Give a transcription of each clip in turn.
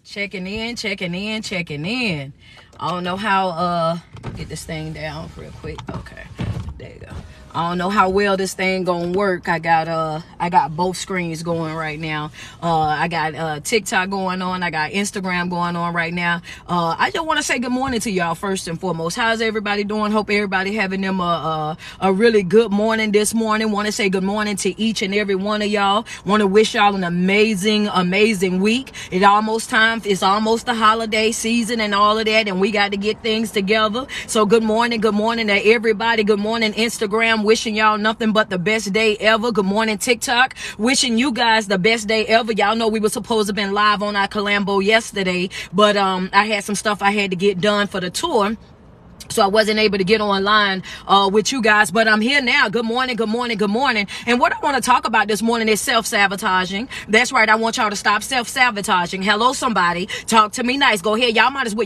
Checking in. I don't know how, get this thing down real quick. Okay, there you go. I don't know how well this thing gonna work. I got both screens going right now. I got TikTok going on. I got Instagram going on right now. I just want to say good morning to y'all first and foremost. How's everybody doing? Hope everybody having them a really good morning this morning. Want to say good morning to each and every one of y'all. Want to wish y'all an amazing week. It's almost the holiday season and all of that, and we got to get things together. So good morning to everybody. Good morning, Instagram. Wishing y'all nothing but the best day ever. Good morning, TikTok. Wishing you guys the best day ever. Y'all know we were supposed to have been live on our Colombo yesterday, but I had some stuff I had to get done for the tour, so I wasn't able to get online with you guys, but I'm here now. Good morning. And what I want to talk about this morning is self-sabotaging. That's right. I want y'all to stop self-sabotaging. Hello, somebody. Talk to me nice. Go ahead. Y'all might as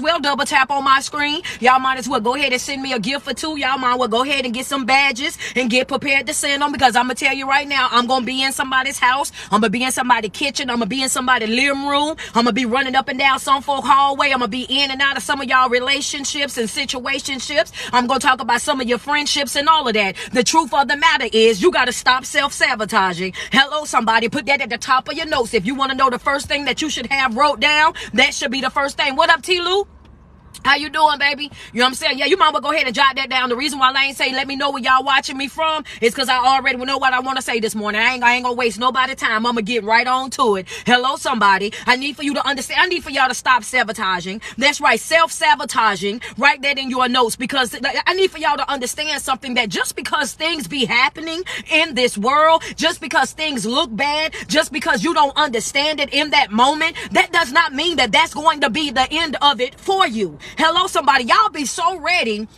well double tap on my screen. Y'all might as well go ahead and send me a gift or two. Y'all might as well go ahead and get some badges and get prepared to send them, because I'm going to tell you right now, I'm going to be in somebody's house. I'm going to be in somebody's kitchen. I'm going to be in somebody's living room. I'm going to be running up and down some folk hallway. I'm going to be in and out of some of y'all relationships and situationships. I'm going to talk about some of your friendships and all of that. The truth of the matter is, you got to stop self-sabotaging. Hello, somebody. Put that at the top of your notes. If you want to know the first thing that you should have wrote down, that should be the first thing. What up, T-Lou? How you doing, baby? You know what I'm saying? Yeah, you might well go ahead and jot that down. The reason why I ain't say let me know where y'all watching me from is because I already know what I want to say this morning. I ain't gonna waste nobody's time. I'm gonna get right on to it. Hello, somebody. I need for you to understand. I need for y'all to stop sabotaging. That's right, self-sabotaging. Write that in your notes, because I need for y'all to understand something, that just because things be happening in this world, just because things look bad, just because you don't understand it in that moment, that does not mean that that's going to be the end of it for you. Hello, somebody. Y'all be so ready,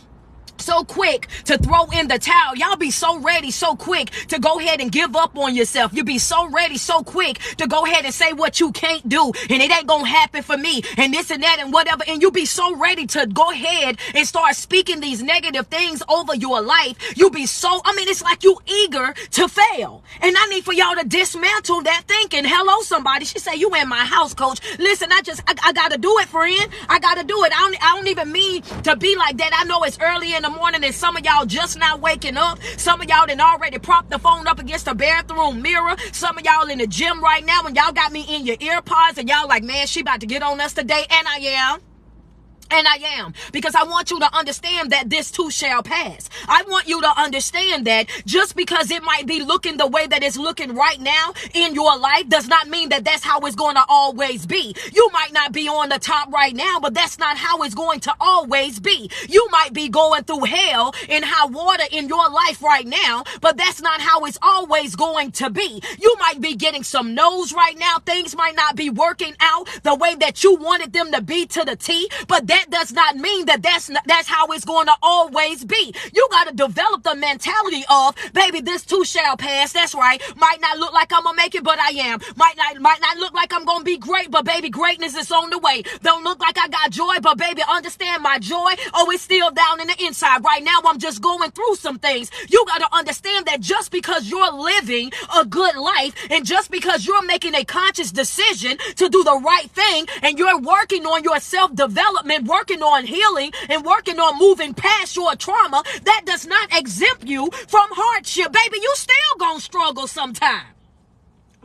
so quick to throw in the towel. Y'all be so ready, so quick to go ahead and give up on yourself. You be so ready, so quick to go ahead and say what you can't do, and it ain't gonna happen for me, and this and that and whatever. And you be so ready to go ahead and start speaking these negative things over your life. You be so, it's like you eager to fail. And I need for y'all to dismantle that thinking. Hello, somebody. She say, you in my house, coach. Listen, I gotta do it, friend. I gotta do it. I don't even mean to be like that. I know it's early in the morning and some of y'all just not waking up. Some of y'all done already propped the phone up against the bathroom mirror. Some of y'all in the gym right now, and y'all got me in your ear pods, and y'all like, man, she about to get on us today. And I am, because I want you to understand that this too shall pass. I want you to understand that just because it might be looking the way that it's looking right now in your life does not mean that that's how it's going to always be. You might not be on the top right now, but that's not how it's going to always be. You might be going through hell and high water in your life right now, but that's not how it's always going to be. You might be getting some no's right now. Things might not be working out the way that you wanted them to be to the T, but that does not mean that that's how it's going to always be. You got to develop the mentality of, baby, this too shall pass. That's right. Might not look like I'm gonna make it, but I am. Might not look like I'm gonna be great, but baby, greatness is on the way. Don't look like I got joy, but baby, understand my joy. Oh, it's still down in the inside. Right now, I'm just going through some things. You got to understand that just because you're living a good life, and just because you're making a conscious decision to do the right thing, and you're working on your self-development, working on healing, and working on moving past your trauma, that does not exempt you from hardship. Baby, you still gonna struggle sometime.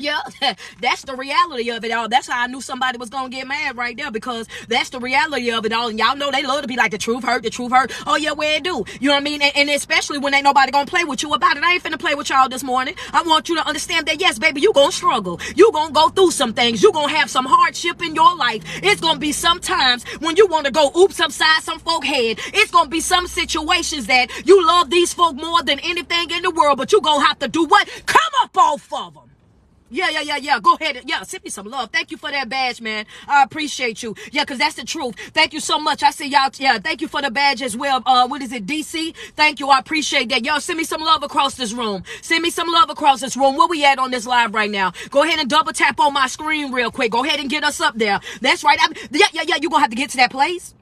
Yeah, that's the reality of it all. That's how I knew somebody was gonna get mad right there, because that's the reality of it all. And y'all know they love to be like, the truth hurt. Oh yeah, where it do? You know what I mean? And especially when ain't nobody gonna play with you about it. I ain't finna play with y'all this morning. I want you to understand that, yes, baby, you gonna struggle. You gonna go through some things. You gonna have some hardship in your life. It's gonna be some times when you want to go oops upside some folk head. It's gonna be some situations that you love these folk more than anything in the world, but you gonna have to do what? Come up off of them. Yeah. Go ahead. Yeah, send me some love. Thank you for that badge, man. I appreciate you. Yeah, because that's the truth. Thank you so much. I see y'all. Yeah, thank you for the badge as well. What is it, DC? Thank you. I appreciate that. Y'all send me some love across this room. Send me some love across this room. Where we at on this live right now? Go ahead and double tap on my screen real quick. Go ahead and get us up there. That's right. Yeah. You're going to have to get to that place.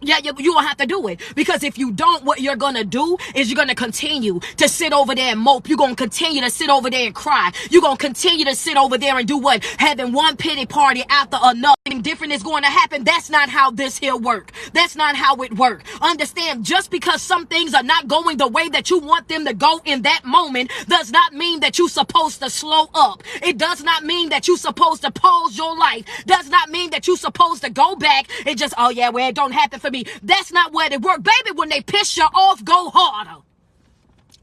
Yeah, you will have to do it. Because if you don't, what you're going to do is you're going to continue to sit over there and mope. You're going to continue to sit over there and cry. You're going to continue to sit over there and do what? Having one pity party after another. Something different is going to happen. That's not how this here work. That's not how it work. Understand, just because some things are not going the way that you want them to go in that moment does not mean that you're supposed to slow up. It does not mean that you're supposed to pause your life. Does not mean that you're supposed to go back and just, oh yeah, well, it don't happen for me. That's not what it works. Baby, when they piss you off, go harder.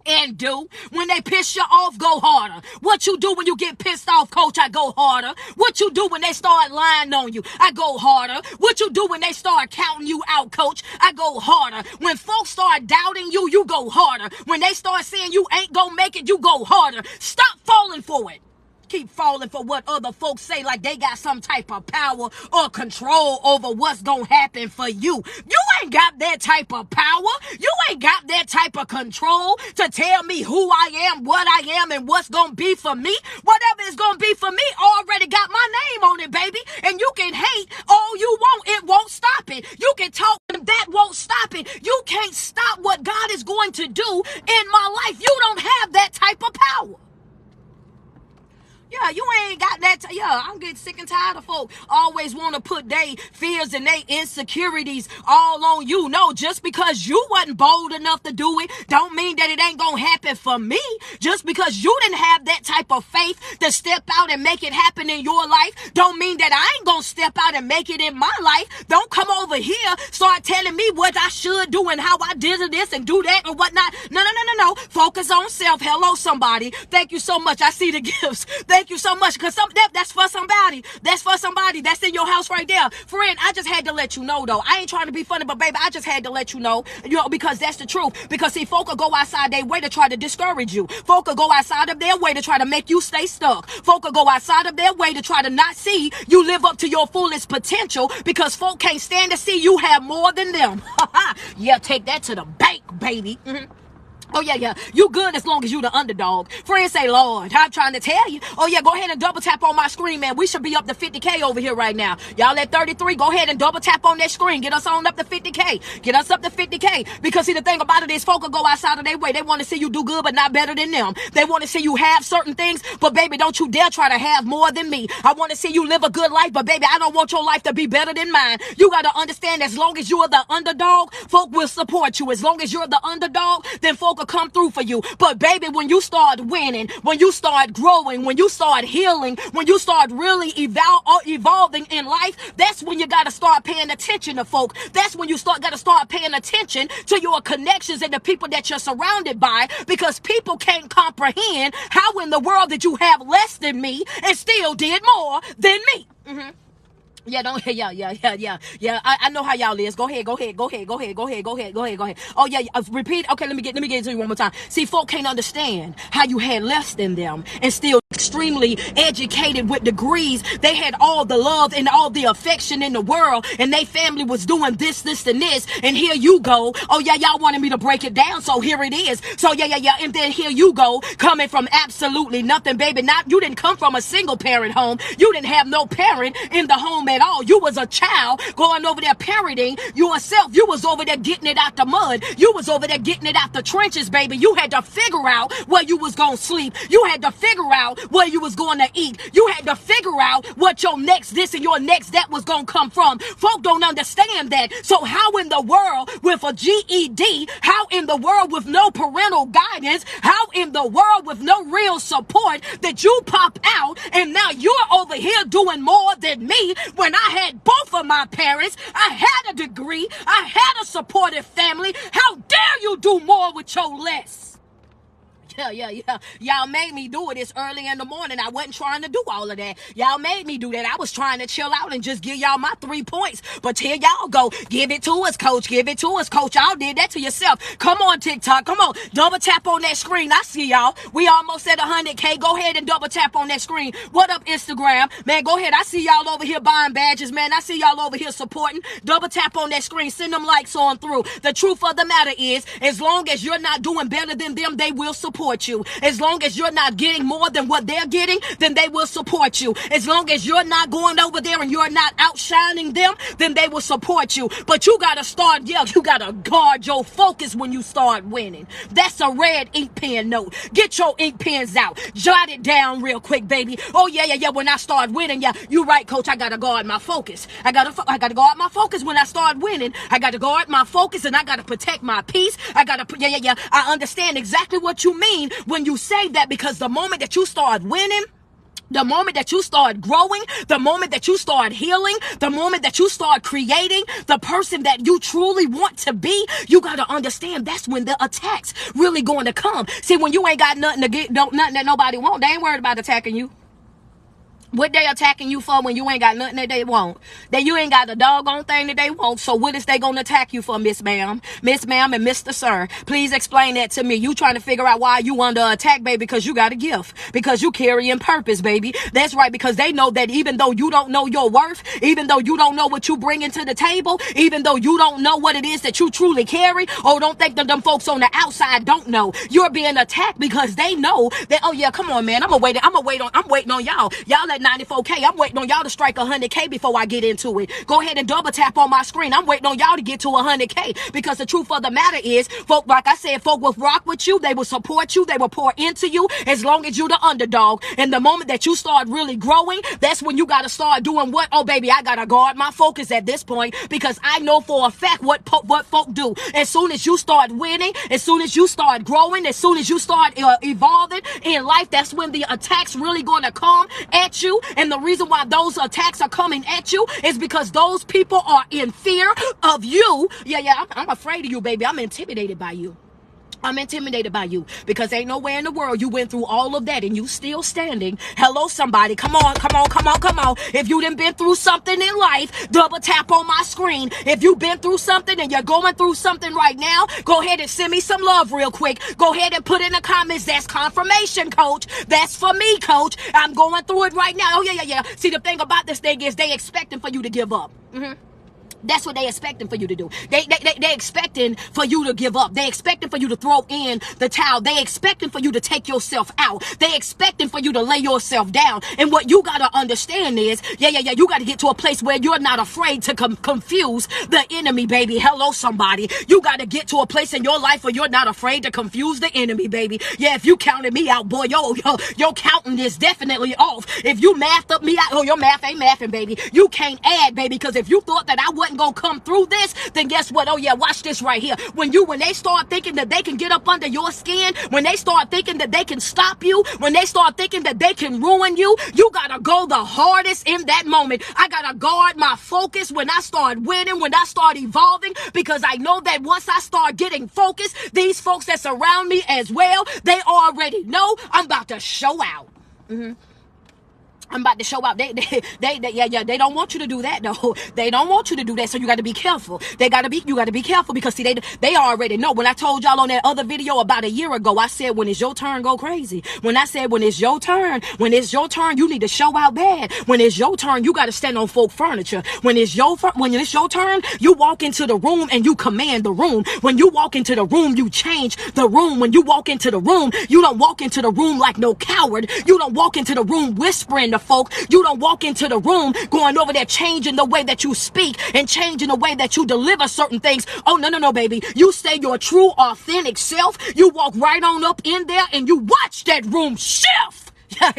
And do. When they piss you off, go harder. What you do when you get pissed off, coach? I go harder. What you do when they start lying on you? I go harder. What you do when they start counting you out, coach? I go harder. When folks start doubting you, you go harder. When they start saying you ain't gonna make it, you go harder. Stop falling for it. Keep falling for what other folks say like they got some type of power or control over what's gonna happen for you. You ain't got that type of power. You ain't got that type of control to tell me who I am, what I am, and what's gonna be for me. Whatever is gonna be for me already got my name on it, baby. And you can hate all you want. It won't stop it. You can talk, that won't stop it. You can't stop what God is going to do in my life. You don't have that type of power. Yeah, you ain't got that. I'm getting sick and tired of folk always want to put their fears and their insecurities all on you. No, just because you wasn't bold enough to do it, don't mean that it ain't gonna happen for me. Just because you didn't have that type of faith to step out and make it happen in your life, don't mean that I ain't gonna step out and make it in my life. Don't come over here, start telling me what I should do and how I did this and do that or whatnot. No. Focus on self. Hello, somebody. Thank you so much. I see the gifts. Thank you so much, because that's for somebody. That's for somebody. That's in your house right there. Friend, I just had to let you know, though. I ain't trying to be funny, but baby, I just had to let you know, because that's the truth. Because see, folk will go outside their way to try to discourage you. Folk will go outside of their way to try to make you stay stuck. Folk will go outside of their way to try to not see you live up to your fullest potential, because folk can't stand to see you have more than them. Yeah, take that to the bank, baby. Oh, yeah. You good as long as you the underdog. Friends say, Lord, I'm trying to tell you. Oh, yeah, go ahead and double tap on my screen, man. We should be up to 50K over here right now. Y'all at 33, go ahead and double tap on that screen. Get us on up to 50K. Get us up to 50K. Because, see, the thing about it is folk will go outside of their way. They want to see you do good, but not better than them. They want to see you have certain things, but, baby, don't you dare try to have more than me. I want to see you live a good life, but, baby, I don't want your life to be better than mine. You got to understand, as long as you are the underdog, folk will support you. As long as you're the underdog, then folk will come through for you. But baby, when you start winning, when you start growing, when you start healing, when you start really evolving in life, that's when you got to start paying attention to folk. That's when you got to start paying attention to your connections and the people that you're surrounded by, because people can't comprehend how in the world did you have less than me and still did more than me. Yeah, I know how y'all is. Go ahead. Oh yeah, repeat. Okay, let me get it to you one more time. See, folk can't understand how you had less than them and still extremely educated with degrees. They had all the love and all the affection in the world, and they family was doing this, and this, and here you go. Oh yeah, y'all wanted me to break it down, so here it is. So yeah, and then here you go, coming from absolutely nothing, baby. You didn't come from a single parent home. You didn't have no parent in the home at all. You was a child going over there parenting yourself. You was over there getting it out the mud. You was over there getting it out the trenches, baby. You had to figure out where you was going to sleep. You had to figure out where you was going to eat. You had to figure out what your next this and your next that was going to come from. Folk don't understand that. So how in the world with a GED, how in the world with no parental guidance, how in the world with no real support that you pop out and now you're over here doing more than me, when I had both of my parents, I had a degree, I had a supportive family. How dare you do more with your less? Yeah. Y'all made me do it. It's early in the morning. I wasn't trying to do all of that. Y'all made me do that. I was trying to chill out and just give y'all my 3 points. But here y'all go. Give it to us, coach. Give it to us, coach. Y'all did that to yourself. Come on, TikTok. Come on. Double tap on that screen. I see y'all. We almost at 100K. Go ahead and double tap on that screen. What up, Instagram? Man, go ahead. I see y'all over here buying badges, man. I see y'all over here supporting. Double tap on that screen. Send them likes on through. The truth of the matter is, as long as you're not doing better than them, they will support support you. As long as you're not getting more than what they're getting, then they will support you. As long as you're not going over there and you're not outshining them, then they will support you. But you gotta start, you gotta guard your focus when you start winning. That's a red ink pen note. Get your ink pens out. Jot it down real quick, baby. Oh yeah. When I start winning, you're right, coach. I gotta guard my focus. I gotta guard my focus when I start winning. I gotta guard my focus and I gotta protect my peace. I understand exactly what you mean when you say that, because the moment that you start winning, the moment that you start growing, the moment that you start healing, the moment that you start creating the person that you truly want to be, you got to understand that's when the attacks really going to come. See, when you ain't got nothing to get, nothing that nobody want, they ain't worried about attacking you. What they attacking you for when you ain't got nothing that they want? That you ain't got a doggone thing that they want. So what is they gonna attack you for, Miss Ma'am? Miss Ma'am and Mr. Sir, please explain that to me. You trying to figure out why you under attack, baby, because you got a gift. Because you carrying purpose, baby. That's right, because they know that even though you don't know your worth, even though you don't know what you bringing to the table, even though you don't know what it is that you truly carry, or don't think that them folks on the outside don't know, you're being attacked because they know that, oh yeah, come on, man, I'm waiting on y'all. Y'all at 94K. I'm waiting on y'all to strike 100K before I get into it. Go ahead and double tap on my screen. I'm waiting on y'all to get to 100K, because the truth of the matter is, folk, like I said, folk will rock with you. They will support you. They will pour into you as long as you're the underdog. And the moment that you start really growing, that's when you got to start doing what? Oh, baby, I got to guard my focus at this point, because I know for a fact what folk do. As soon as you start winning, as soon as you start growing, as soon as you start evolving in life, that's when the attacks really going to come at you. And the reason why those attacks are coming at you is because those people are in fear of you. I'm afraid of you, baby. I'm intimidated by you. I'm intimidated by you, because ain't nowhere in the world you went through all of that and you still standing. Hello, somebody. Come on. If you done been through something in life, double tap on my screen. If you've been through something and you're going through something right now, go ahead and send me some love real quick. Go ahead and put in the comments, that's confirmation, coach. That's for me, coach. I'm going through it right now. Oh, yeah. See, the thing about this thing is they expecting for you to give up. That's what they expecting for you to do. They expecting for you to give up. They expecting for you to throw in the towel. They expecting for you to take yourself out. They expecting for you to lay yourself down. And what you got to understand is, you got to get to a place where you're not afraid to confuse the enemy, baby. Hello, somebody. You got to get to a place in your life where you're not afraid to confuse the enemy, baby. Yeah, if you counted me out, boy, your counting is definitely off. If you mathed up me out, your math ain't mathing, baby. You can't add, baby, because if you thought that I wouldn't gonna come through this, then guess what? Oh yeah, watch this right here. When they start thinking that they can get up under your skin, when they start thinking that they can stop you, when they start thinking that they can ruin you, you gotta go the hardest in that moment. I gotta guard my focus when I start winning, when I start evolving, because I know that once I start getting focused, these folks that surround me as well, they already know I'm about to show out. I'm about to show out. They don't want you to do that though. They don't want you to do that. So you got to be careful. You got to be careful, because see, they already know. When I told y'all on that other video about a year ago, I said, when it's your turn, go crazy. When I said, when it's your turn, you need to show out bad. When it's your turn, you got to stand on folk furniture. When it's your turn, you walk into the room and you command the room. When you walk into the room, you change the room. When you walk into the room, you don't walk into the room like no coward. You don't walk into the room whispering to folk. You don't walk into the room going over there changing the way that you speak and changing the way that you deliver certain things. Oh, no, baby. You stay your true, authentic self. You walk right on up in there and you watch that room shift. Yeah.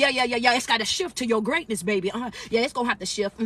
It's got to shift to your greatness, baby. Yeah, it's going to have to shift.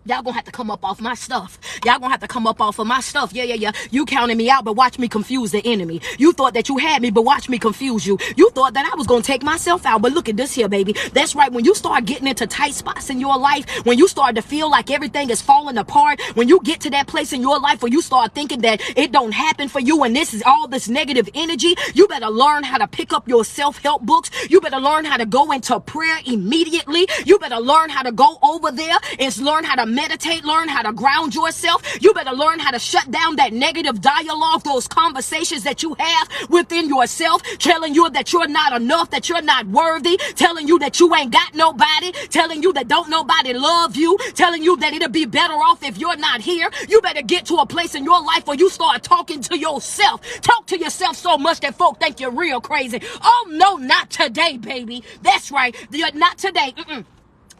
Y'all gonna have to come up off my stuff. Y'all gonna have to come up off of my stuff. Yeah. You counted me out, but watch me confuse the enemy. You thought that you had me, but watch me confuse you. You thought that I was gonna take myself out, but look at this here, baby. That's right. When you start getting into tight spots in your life, when you start to feel like everything is falling apart, when you get to that place in your life where you start thinking that it don't happen for you and this is all this negative energy, you better learn how to pick up your self-help books. You better learn how to go into prayer immediately. You better learn how to go over there and learn how to meditate, learn how to ground yourself. You better learn how to shut down that negative dialogue, those conversations that you have within yourself, telling you that you're not enough, that you're not worthy, telling you that you ain't got nobody, telling you that don't nobody love you, telling you that it'll be better off if you're not here. You better get to a place in your life where you start talking to yourself. Talk to yourself so much that folk think you're real crazy. Oh no, not today, baby. That's right. Not today.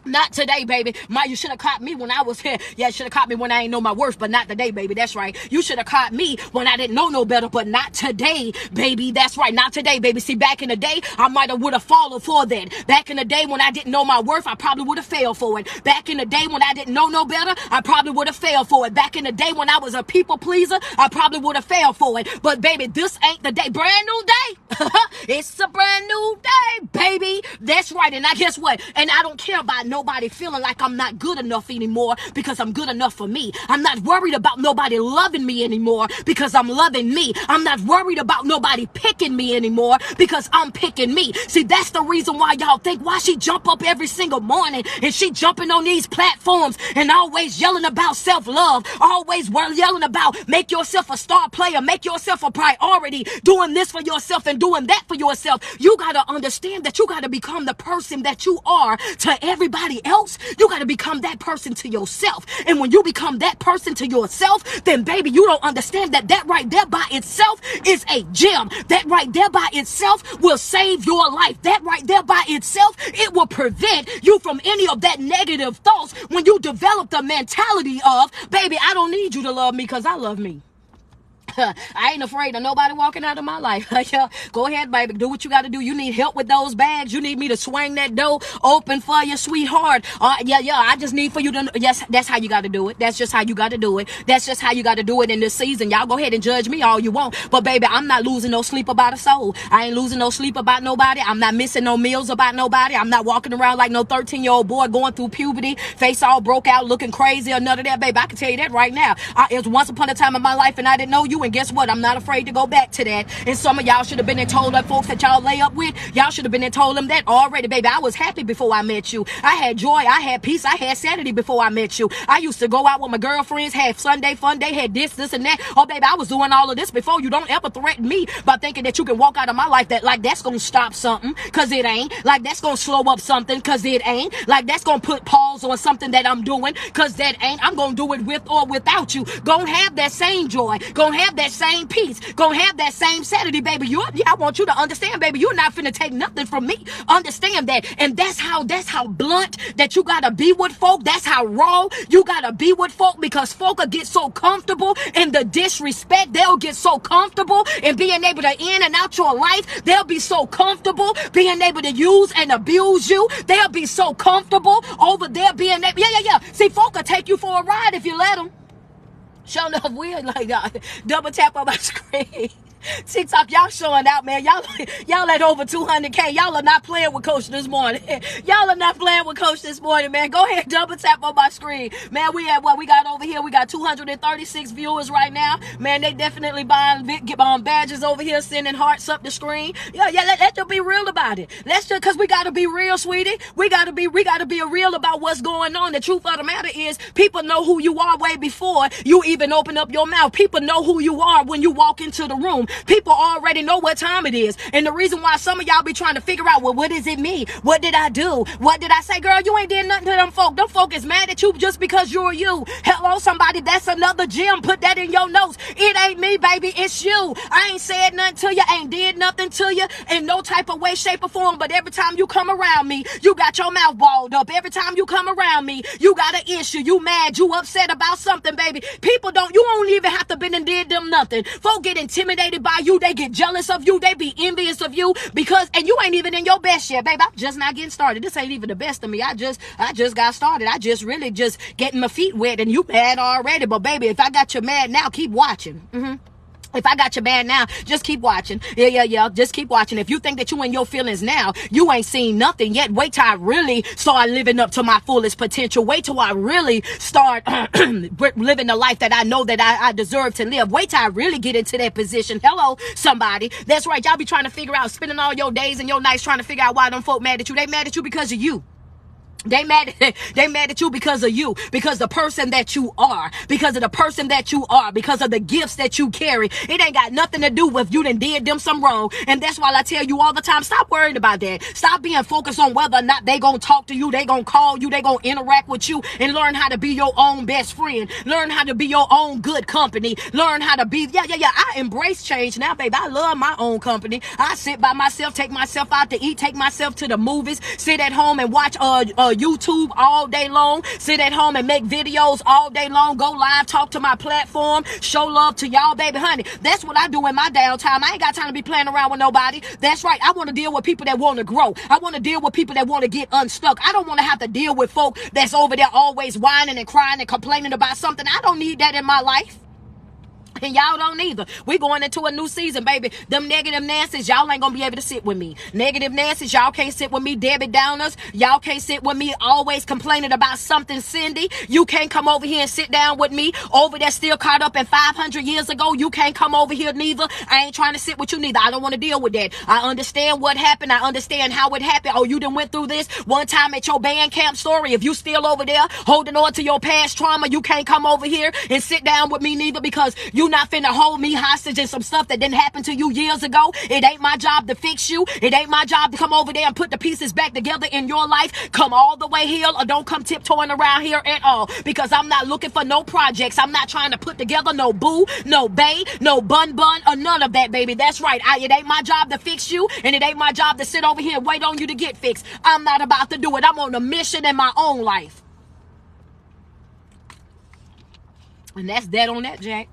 Not today, baby. You should have caught me when I was here. Yeah, you should have caught me when I ain't know my worth, but not today, baby. That's right. You should have caught me when I didn't know no better, but not today, baby. That's right. Not today, baby. See, back in the day, I might have would have fallen for that. Back in the day when I didn't know my worth, I probably would have failed for it. Back in the day when I didn't know no better, I probably would have failed for it. Back in the day when I was a people pleaser, I probably would have failed for it. But baby, this ain't the day. Brand new day. It's a brand new day, baby. That's right. And I guess what? And I don't care about nobody feeling like I'm not good enough anymore because I'm good enough for me. I'm not worried about nobody loving me anymore because I'm loving me. I'm not worried about nobody picking me anymore because I'm picking me. See, that's the reason why y'all think why she jump up every single morning and she jumping on these platforms and always yelling about self-love, always yelling about make yourself a star player, make yourself a priority, doing this for yourself and doing that for yourself. You got to understand that you got to become the person that you are to everybody else. You got to become that person to yourself. And when you become that person to yourself, then baby, you don't understand that that right there by itself is a gem. That right there by itself will save your life. That right there by itself, it will prevent you from any of that negative thoughts when you develop the mentality of, baby, I don't need you to love me because I love me. I ain't afraid of nobody walking out of my life. Go ahead, baby. Do what you got to do. You need help with those bags. You need me to swing that door open for you, sweetheart. Yeah. I just need for you to. Yes, that's how you got to do it. That's just how you got to do it. That's just how you got to do it in this season. Y'all go ahead and judge me all you want. But baby, I'm not losing no sleep about a soul. I ain't losing no sleep about nobody. I'm not missing no meals about nobody. I'm not walking around like no 13-year-old boy going through puberty, face all broke out, looking crazy or none of that, baby. I can tell you that right now. It was once upon a time in my life and I didn't know you. And guess what? I'm not afraid to go back to that. And some of y'all should have been and told them folks that y'all lay up with. Y'all should have been and told them that already, baby. I was happy before I met you. I had joy. I had peace. I had sanity before I met you. I used to go out with my girlfriends, had Sunday fun day, had this and that. Oh, baby, I was doing all of this before you. Don't ever threaten me by thinking that you can walk out of my life that like that's going to stop something because it ain't. Like that's going to slow up something because it ain't. Like that's going to put pause on something that I'm doing because that ain't. I'm going to do it with or without you. Gonna have that same joy. Gonna have that same peace. Gonna have that same sanity, baby. I want you to understand, baby, you're not finna take nothing from me. Understand that. And that's how blunt that you gotta be with folk. That's how raw you gotta be with folk because folk will get so comfortable in the disrespect. They'll get so comfortable in being able to in and out your life. They'll be so comfortable being able to use and abuse you. They'll be so comfortable over there being able, yeah. See, folk will take you for a ride if you let them. Show enough weird like that. Double tap on my screen. TikTok, y'all showing out, man. Y'all at over 200K. Y'all are not playing with Coach this morning. Y'all are not playing with Coach this morning, man. Go ahead, double tap on my screen. Man, we at what we got over here. We got 236 viewers right now. Man, they definitely buying badges over here, sending hearts up the screen. Yeah, let's just be real about it. Let's just, cause we gotta be real, sweetie. We gotta be real about what's going on. The truth of the matter is, people know who you are way before you even open up your mouth. People know who you are when you walk into the room. People already know what time it is. And the reason why some of y'all be trying to figure out, well, what does it mean? What did I do? What did I say? Girl, you ain't did nothing to them folk. Them folk is mad at you just because you're you. Hello, somebody. That's another gem. Put that in your notes. It ain't me, baby. It's you. I ain't said nothing to you. Ain't did nothing to you in no type of way, shape, or form. But every time you come around me, you got your mouth balled up. Every time you come around me, you got an issue. You mad. You upset about something, baby. You don't even have to been and did them nothing. Folk get intimidated by you. They get jealous of you. They be envious of you and you ain't even in your best yet, baby. I'm just not getting started. This ain't even the best of me. I just got started. I just really just getting my feet wet and you mad already. But baby, if I got you mad now, keep watching. If I got you bad now, just keep watching. Yeah. Just keep watching. If you think that you in your feelings now, you ain't seen nothing yet. Wait till I really start living up to my fullest potential. Wait till I really start living the life that I know that I deserve to live. Wait till I really get into that position. Hello, somebody. That's right. Y'all be trying to figure out, spending all your days and your nights trying to figure out why them folk mad at you. They mad at you because of you. They mad they mad at you because of you, because the person that you are, because of the person that you are, because of the gifts that you carry. It ain't got nothing to do with you done did them some wrong. And that's why I tell you all the time, stop worrying about that. Stop being focused on whether or not they gonna talk to you, they gonna call you, they gonna interact with you, and learn how to be your own best friend. Learn how to be your own good company. Learn how to be, I embrace change now, baby. I love my own company. I sit by myself, take myself out to eat, take myself to the movies, sit at home and watch YouTube all day long, sit at home and make videos all day long, go live, talk to my platform, show love to y'all, baby, honey. That's what I do in my downtime. I ain't got time to be playing around with nobody. That's right. I want to deal with people that want to grow. I want to deal with people that want to get unstuck. I don't want to have to deal with folk that's over there always whining and crying and complaining about something. I don't need that in my life. And y'all don't either. We going into a new season, baby. Them negative Nancy's, y'all ain't gonna be able to sit with me. Negative Nancy's, y'all can't sit with me. Debbie Downers, y'all can't sit with me. Always complaining about something, Cindy. You can't come over here and sit down with me. Over there still caught up in 500 years ago. You can't come over here neither. I ain't trying to sit with you neither. I don't want to deal with that. I understand what happened. I understand how it happened. Oh, you done went through this one time at your band camp story. If you still over there holding on to your past trauma, you can't come over here and sit down with me neither, because you not finna hold me hostage in some stuff that didn't happen to you years ago. It ain't my job to fix you. It ain't my job to come over there and put the pieces back together in your life. Come all the way here, or don't come tiptoeing around here at all, because I'm not looking for no projects. I'm not trying to put together no boo, no bae, no bun, or none of that, baby. That's right. It ain't my job to fix you, and it ain't my job to sit over here and wait on you to get fixed. I'm not about to do it. I'm on a mission in my own life. And that's that on that, Jack.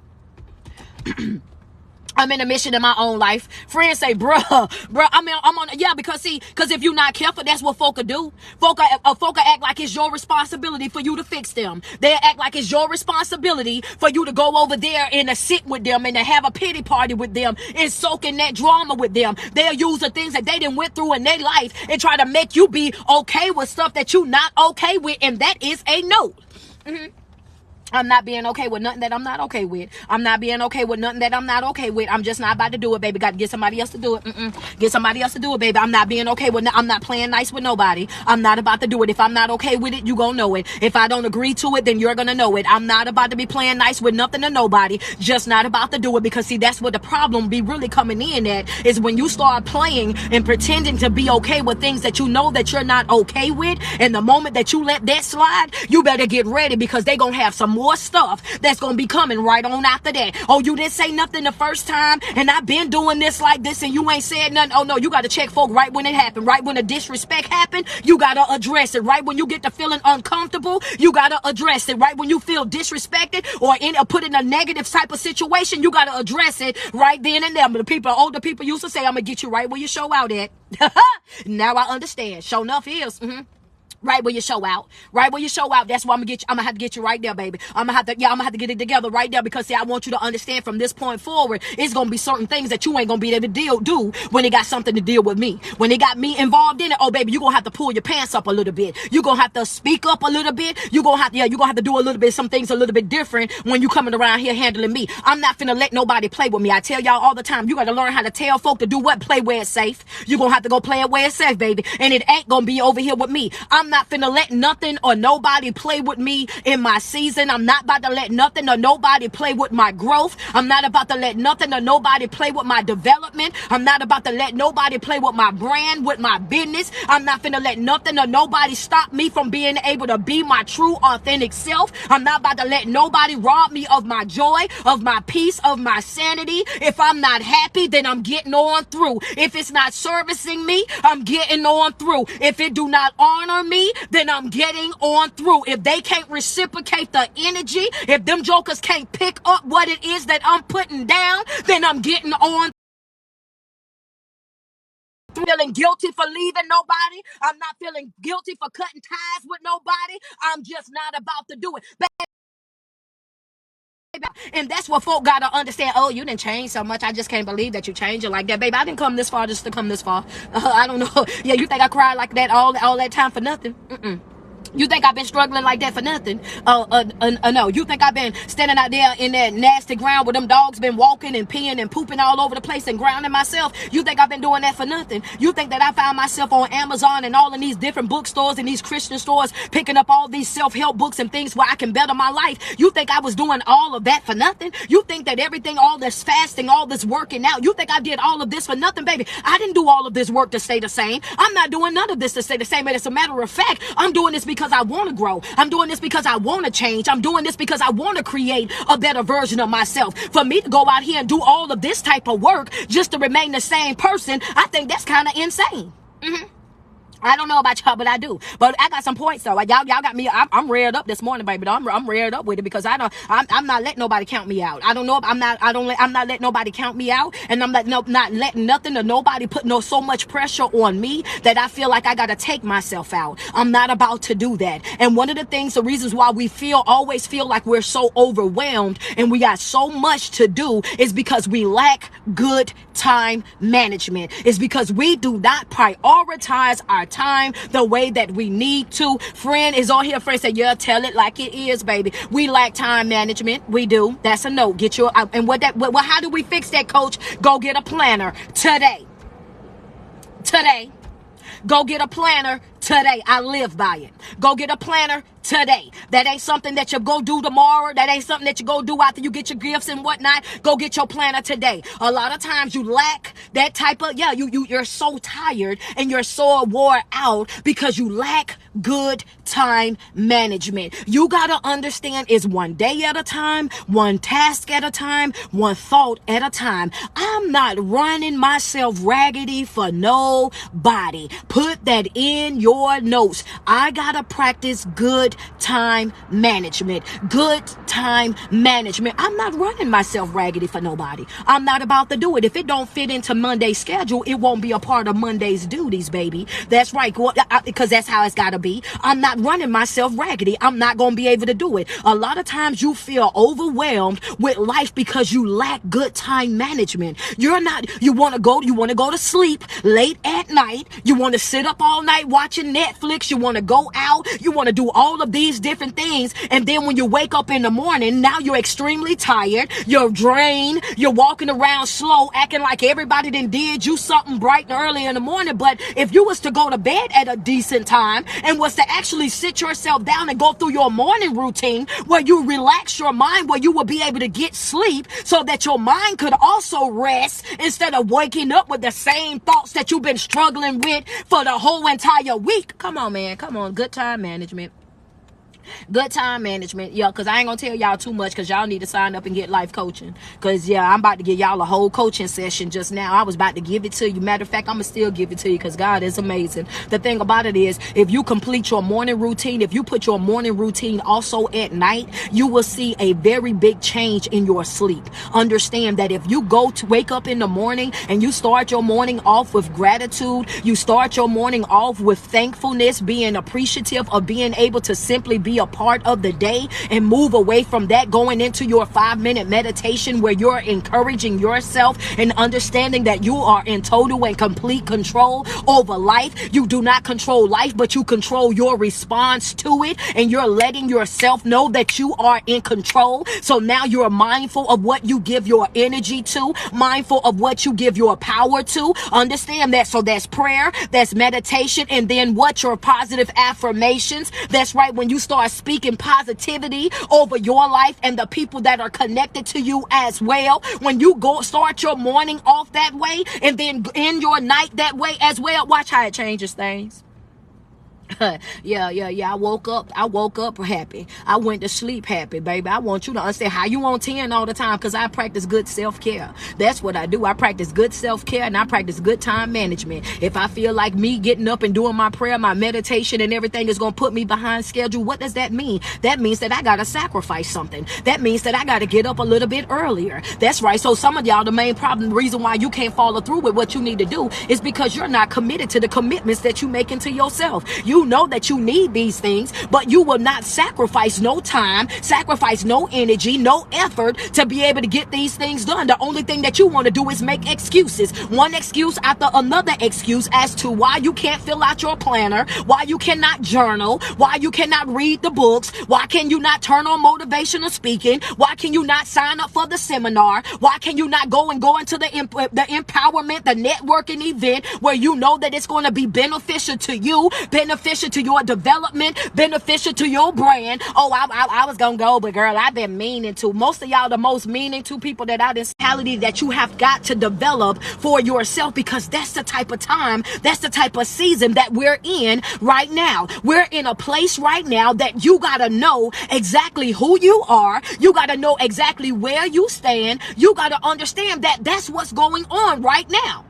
I'm in a mission in my own life. Friends say, bruh, I'm on, because if you're not careful, that's what folk do. Folk act like it's your responsibility for you to fix them. They act like it's your responsibility for you to go over there and to sit with them and to have a pity party with them and soak in that drama with them. They'll use the things that they done went through in their life and try to make you be okay with stuff that you not okay with, and that is a no. I'm not being okay with nothing that I'm not okay with. I'm not being okay with nothing that I'm not okay with. I'm just not about to do it, baby. Got to get somebody else to do it. Get somebody else to do it, baby. I'm not being okay with I'm not playing nice with nobody. I'm not about to do it. If I'm not okay with it, you gonna know it. If I don't agree to it, then you're gonna know it. I'm not about to be playing nice with nothing or nobody. Just not about to do it, because see, that's what the problem be really coming in at, is when you start playing and pretending to be okay with things that you know that you're not okay with, and the moment that you let that slide, you better get ready, because they gonna have some more stuff that's gonna be coming right on after that. Oh, you didn't say nothing the first time, and I've been doing this like this, and you ain't said nothing. Oh no, you gotta check folk right when it happened. Right when the disrespect happened, you gotta address it. Right when you get to feeling uncomfortable, you gotta address it. Right when you feel disrespected or put in a negative type of situation, you gotta address it right then and there. But older people used to say, I'm gonna get you right where you show out at. Now I understand. Show enough is right where you show out. Right where you show out. That's why I'm gonna have to get you right there, baby. I'm gonna have to get it together right there, because see, I want you to understand from this point forward, it's gonna be certain things that you ain't gonna be able to do when it got something to deal with me. When it got me involved in it, oh baby, you're gonna have to pull your pants up a little bit. You're gonna have to speak up a little bit. You're gonna have to do a little bit, some things a little bit different when you coming around here handling me. I'm not finna let nobody play with me. I tell y'all all the time, you gotta learn how to tell folk to do what? Play where it's safe. You're gonna have to go play it where it's safe, baby. And it ain't gonna be over here with me. I'm not finna let nothing or nobody play with me in my season. I'm not about to let nothing or nobody play with my growth. I'm not about to let nothing or nobody play with my development. I'm not about to let nobody play with my brand, with my business. I'm not finna let nothing or nobody stop me from being able to be my true, authentic self. I'm not about to let nobody rob me of my joy, of my peace, of my sanity. If I'm not happy, then I'm getting on through. If it's not servicing me, I'm getting on through. If it do not honor me, then I'm getting on through. If they can't reciprocate the energy, if them jokers can't pick up what it is that I'm putting down, then I'm getting on. Feeling guilty for leaving nobody. I'm not feeling guilty for cutting ties with nobody. I'm just not about to do it. And that's what folk gotta understand. Oh, you didn't change so much. I just can't believe that you changed it like that, baby. I didn't come this far just to come this far. I don't know. Yeah, you think I cried like that all that time for nothing? You think I've been struggling like that for nothing? No. You think I've been standing out there in that nasty ground where them dogs been walking and peeing and pooping all over the place and grounding myself? You think I've been doing that for nothing? You think that I found myself on Amazon and all in these different bookstores and these Christian stores picking up all these self-help books and things where I can better my life? You think I was doing all of that for nothing? You think that everything, all this fasting, all this working out, you think I did all of this for nothing, baby? I didn't do all of this work to stay the same. I'm not doing none of this to stay the same. And as a matter of fact, I'm doing this because I want to grow. I'm doing this because I want to change. I'm doing this because I want to create a better version of myself. For me to go out here and do all of this type of work just to remain the same person, I think that's kind of insane. I don't know about y'all, but I do. But I got some points though. Y'all got me. I'm reared up this morning, baby. I'm reared up with it because I'm not letting nobody count me out. I'm not letting nobody count me out, and I'm not letting nothing or nobody put so much pressure on me that I feel like I gotta take myself out. I'm not about to do that. And one of the reasons why we always feel like we're so overwhelmed and we got so much to do is because we lack good time management. It's because we do not prioritize our time the way that we need to. Friend is on here. Friend said, yeah, tell it like it is, baby. We lack time management. We do. That's a note. Get your, and how do we fix that, coach? Go get a planner today. Go get a planner today. I live by it. Go get a planner today. That ain't something that you go do tomorrow. That ain't something that you go do after you get your gifts and whatnot. Go get your planner today. A lot of times you lack that type of, you're so tired and you're so wore out because you lack good time management. You gotta understand it's one day at a time, one task at a time, one thought at a time. I'm not running myself raggedy for nobody. Put that in your notes. I gotta practice good time management. Good time management. I'm not running myself raggedy for nobody. I'm not about to do it. If it don't fit into Monday's schedule, it won't be a part of Monday's duties, baby. That's right, because that's how it's gotta be. I'm not running myself raggedy. I'm not gonna be able to do it. A lot of times you feel overwhelmed with life because you lack good time management. You want to go to sleep late at night. You want to sit up all night watching Netflix. You want to go out. You want to do all of these different things. And then when you wake up in the morning, now you're extremely tired. You're drained. You're walking around slow, acting like everybody did you something bright and early in the morning. But if you was to go to bed at a decent time and was to actually sit yourself down and go through your morning routine where you relax your mind, where you will be able to get sleep so that your mind could also rest instead of waking up with the same thoughts that you've been struggling with for the whole entire week. Come on, man. Come on. Good time management. Good time management, because I ain't gonna tell y'all too much because y'all need to sign up and get life coaching, because I'm about to give y'all a whole coaching session just now. I was about to give it to you. Matter of fact, I'm gonna still give it to you because God is amazing. The thing about it is, if you complete your morning routine, if you put your morning routine also at night, you will see a very big change in your sleep. Understand that if you go to wake up in the morning and you start your morning off with gratitude, you start your morning off with thankfulness, being appreciative of being able to simply be a part of the day and move away from that, going into your 5-minute meditation where you're encouraging yourself and understanding that you are in total and complete control over life. You do not control life, but you control your response to it, and you're letting yourself know that you are in control. So now you're mindful of what you give your energy to, mindful of what you give your power to. Understand that. So that's prayer, that's meditation, and then what your positive affirmations. That's right. When you start speaking positivity over your life and the people that are connected to you as well, when you go start your morning off that way and then end your night that way as well, watch how it changes things. Yeah. I woke up happy. I went to sleep happy, baby. I want you to understand how you on 10 all the time, because I practice good self-care. That's what I do. I practice good self-care and I practice good time management. If I feel like me getting up and doing my prayer, my meditation and everything is going to put me behind schedule, what does that mean? That means that I got to sacrifice something. That means that I got to get up a little bit earlier. That's right. So some of y'all, the main problem, the reason why you can't follow through with what you need to do is because you're not committed to the commitments that you make into yourself. You you know that you need these things, but you will not sacrifice no time, sacrifice no energy, no effort to be able to get these things done. The only thing that you want to do is make excuses, one excuse after another excuse as to why you can't fill out your planner, why you cannot journal, why you cannot read the books, why can you not turn on motivational speaking, why can you not sign up for the seminar, why can you not go into the empowerment, the networking event where you know that it's going to be beneficial to you, beneficial to your development, beneficial to your brand. Oh, I was gonna go, but girl, I've been meaning to. Most of y'all the most meaning to people that out in mentality that you have got to develop for yourself, because that's the type of time, that's the type of season that we're in right now. We're in a place right now that you gotta know exactly who you are. You gotta know exactly where you stand. You gotta understand that that's what's going on right now.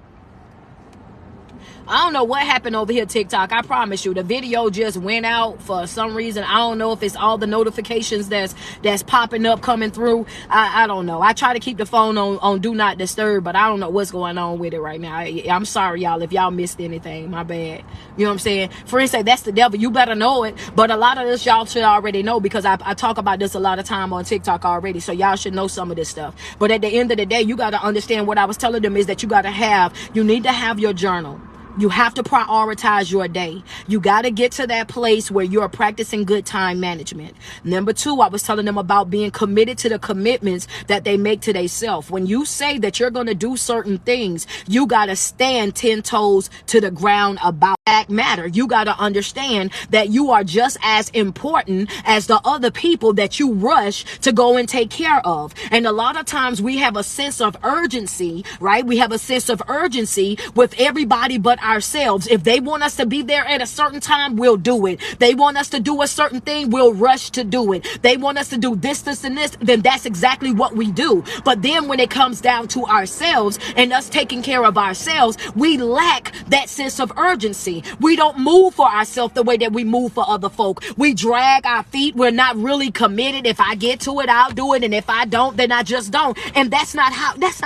I don't know what happened over here, TikTok. I promise you, the video just went out for some reason. I don't know if it's all the notifications that's popping up, coming through. I don't know. I try to keep the phone on do not disturb, but I don't know what's going on with it right now. I'm sorry, y'all, if y'all missed anything. My bad. You know what I'm saying? Friends say that's the devil. You better know it. But a lot of this y'all should already know, because I talk about this a lot of time on TikTok already. So y'all should know some of this stuff. But at the end of the day, you got to understand what I was telling them is that you need to have your journal. You have to prioritize your day. You got to get to that place where you're practicing good time management. Number 2, I was telling them about being committed to the commitments that they make to themselves. When you say that you're going to do certain things, you got to stand 10 toes to the ground about that matter. You got to understand that you are just as important as the other people that you rush to go and take care of. And a lot of times we have a sense of urgency, right? We have a sense of urgency with everybody but ourselves. If they want us to be there at a certain time, we'll do it. They want us to do a certain thing, we'll rush to do it. They want us to do this, and this, then that's exactly what we do. But then when it comes down to ourselves and us taking care of ourselves, we lack that sense of urgency. We don't move for ourselves the way that we move for other folk. We drag our feet. We're not really committed. If I get to it, I'll do it. And if I don't, then I just don't. And that's not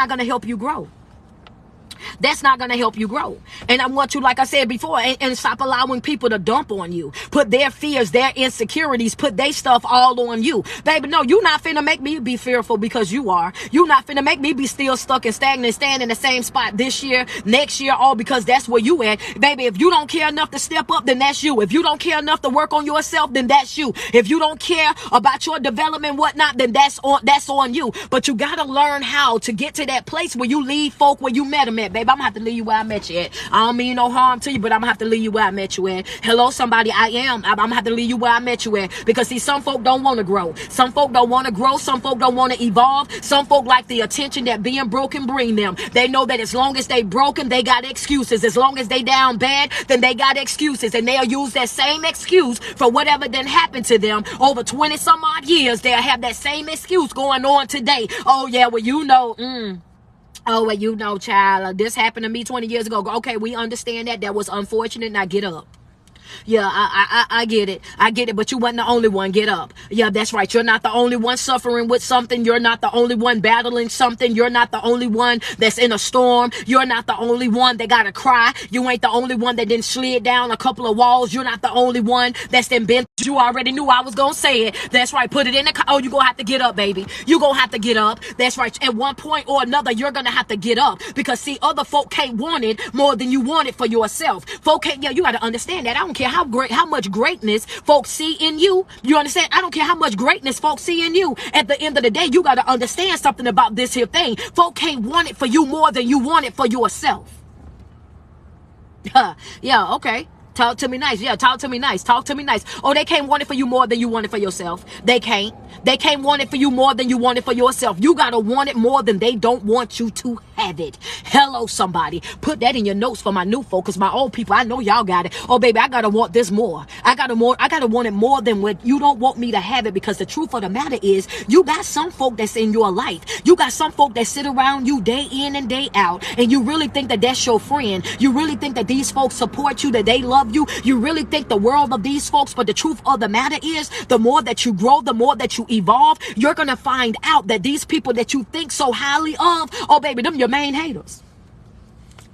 going to help you grow. That's not going to help you grow. And I want you, like I said before, and stop allowing people to dump on you. Put their fears, their insecurities, put their stuff all on you. Baby, no, you're not finna make me be fearful because you are. You're not finna make me be still stuck and stagnant, stand in the same spot this year, next year, all because that's where you at. Baby, if you don't care enough to step up, then that's you. If you don't care enough to work on yourself, then that's you. If you don't care about your development, whatnot, then that's on you. But you got to learn how to get to that place where you leave folk where you met them at. Baby, I'm gonna have to leave you where I met you at. I don't mean no harm to you, but I'm gonna have to leave you where I met you at. Hello, somebody, I'm gonna have to leave you where I met you at. Because see, some folk don't want to grow. Some folk don't want to grow. Some folk don't want to evolve. Some folk like the attention that being broken bring them. They know that as long as they broken, they got excuses. As long as they down bad, then they got excuses. And they'll use that same excuse for whatever done happened to them over 20 some odd years. They'll have that same excuse going on today. Oh yeah, well you know, oh, well, you know, child, this happened to me 20 years ago. Okay, we understand that. That was unfortunate. Now get up. Yeah, I get it. I get it. But you wasn't the only one. Get up. Yeah, that's right. You're not the only one suffering with something. You're not the only one battling something. You're not the only one that's in a storm. You're not the only one that got to cry. You ain't the only one that didn't slid down a couple of walls. You're not the only one that's been bent. You already knew I was going to say it. That's right. Put it in the... Oh, you're going to have to get up, baby. You're going to have to get up. That's right. At one point or another, you're going to have to get up. Because, see, other folk can't want it more than you want it for yourself. Folk can't... Yeah, you got to understand that. I don't care how much greatness folks see in you. You understand? I don't care how much greatness folks see in you. At the end of the day, you got to understand something about this here thing. Folk can't want it for you more than you want it for yourself. Yeah, okay. Talk to me nice. Yeah, talk to me nice. Talk to me nice. Oh, they can't want it for you more than you want it for yourself. They can't. They can't want it for you more than you want it for yourself. You got to want it more than they don't want you to have it. Hello, somebody. Put that in your notes for my new folk, because my old people, I know y'all got it. Oh, baby, I got to want this more. I got to want it more than what you don't want me to have it, because the truth of the matter is you got some folk that's in your life. You got some folk that sit around you day in and day out, and you really think that that's your friend. You really think that these folks support you, that they love you. You really think the world of these folks, but the truth of the matter is the more that you grow, the more that you evolve, you're going to find out that these people that you think so highly of, oh baby, them your main haters.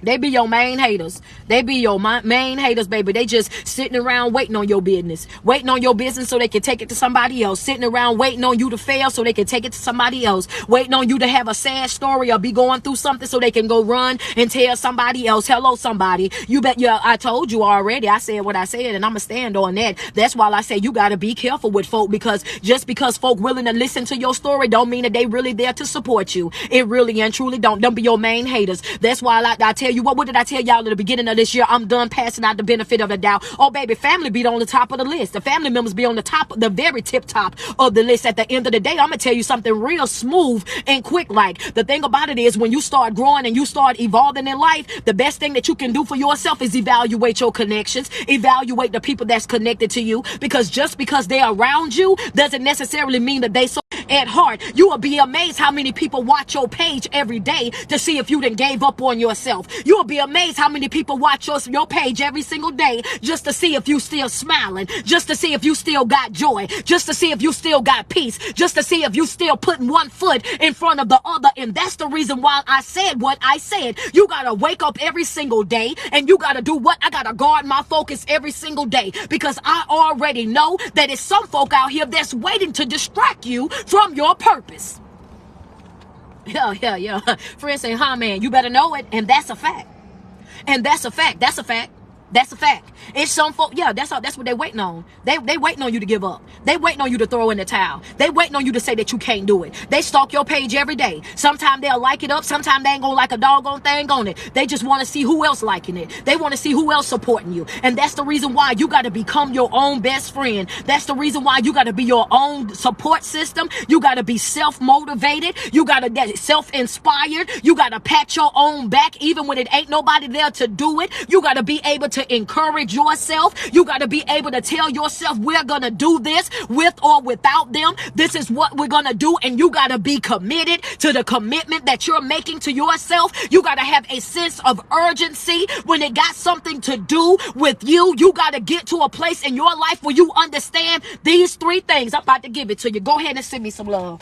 They be your main haters. They be your main haters, baby. They just sitting around waiting on your business. Waiting on your business so they can take it to somebody else. Sitting around waiting on you to fail so they can take it to somebody else. Waiting on you to have a sad story or be going through something so they can go run and tell somebody else. Hello, somebody. You bet. Yeah, I told you already. I said what I said, and I'm going to stand on that. That's why I say you got to be careful with folk, because just because folk willing to listen to your story don't mean that they really there to support you. It really and truly don't. Don't be your main haters. That's why I tell you, what did I tell y'all at the beginning of this year? I'm done passing out the benefit of the doubt. Oh, baby, family be on the top of the list. The family members be on the top, the very tip top of the list. At the end of the day, I'm going to tell you something real smooth and quick. Like, the thing about it is, when you start growing and you start evolving in life, the best thing that you can do for yourself is evaluate your connections, evaluate the people that's connected to you, because just because they're around you doesn't necessarily mean that they so at heart. You will be amazed how many people watch your page every day to see if you done gave up on yourself. You will be amazed how many people watch your page every single day just to see if you still smiling, just to see if you still got joy, just to see if you still got peace, just to see if you still putting one foot in front of the other. And that's the reason why I said what I said. You got to wake up every single day and you got to do what? I got to guard my focus every single day, because I already know that it's some folk out here that's waiting to distract you from your purpose. Yeah. Friends say, huh, man, you better know it. And that's a fact. And that's a fact. That's a fact. That's a fact. It's some folk, yeah, that's what they waiting on. They waiting on you to give up. They waiting on you to throw in the towel. They waiting on you to say that you can't do it. They stalk your page every day. Sometimes they'll like it up. Sometimes they ain't gonna like a doggone thing on it. They just want to see who else liking it. They want to see who else supporting you. And that's the reason why you got to become your own best friend. That's the reason why you got to be your own support system. You got to be self-motivated. You got to get self-inspired. You got to pat your own back even when it ain't nobody there to do it. You got to be able to encourage yourself. You got to be able to tell yourself, we're going to do this with or without them. This is what we're going to do. And you got to be committed to the commitment that you're making to yourself. You got to have a sense of urgency when it got something to do with you. You got to get to a place in your life where you understand these three things. I'm about to give it to you. Go ahead and send me some love.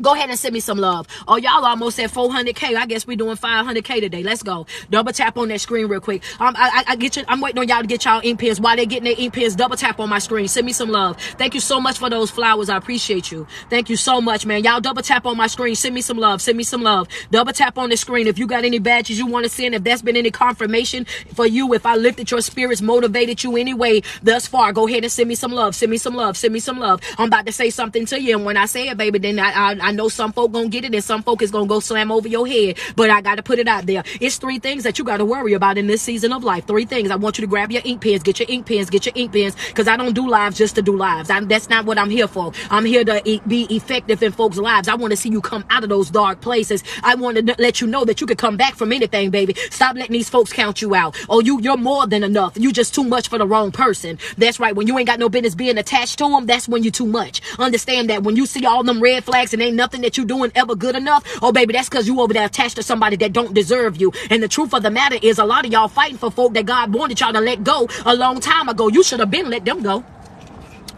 Go ahead and send me some love. Oh, y'all almost at 400K. I guess we're doing 500K today. Let's go. Double tap on that screen real quick. I get you. I'm waiting on y'all to get y'all ink pens. While they're getting their ink pens, double tap on my screen. Send me some love. Thank you so much for those flowers. I appreciate you. Thank you so much, man. Y'all double tap on my screen. Send me some love. Send me some love. Double tap on the screen. If you got any badges you want to send, if that's been any confirmation for you, if I lifted your spirits, motivated you anyway thus far, go ahead and send me some love. Send me some love. Send me some love. I'm about to say something to you, and when I say it, baby, then I know some folk gonna get it and some folk is gonna go slam over your head, but I gotta put it out there. It's three things that you gotta worry about in this season of life. Three things. I want you to grab your ink pens, get your ink pens, because I don't do lives just to do lives. That's not what I'm here for. I'm here to be effective in folks' lives. I want to see you come out of those dark places. I want to let you know that you can come back from anything, baby. Stop letting these folks count you out. Oh, you're more than enough. You just too much for the wrong person. That's right. When you ain't got no business being attached to them, that's when you too much. Understand that when you see all them red flags and ain't nothing that you doing ever good enough, oh baby, that's because you over there attached to somebody that don't deserve you. And the truth of the matter is, a lot of y'all fighting for folk that God wanted y'all to let go a long time ago. You should have been let them go.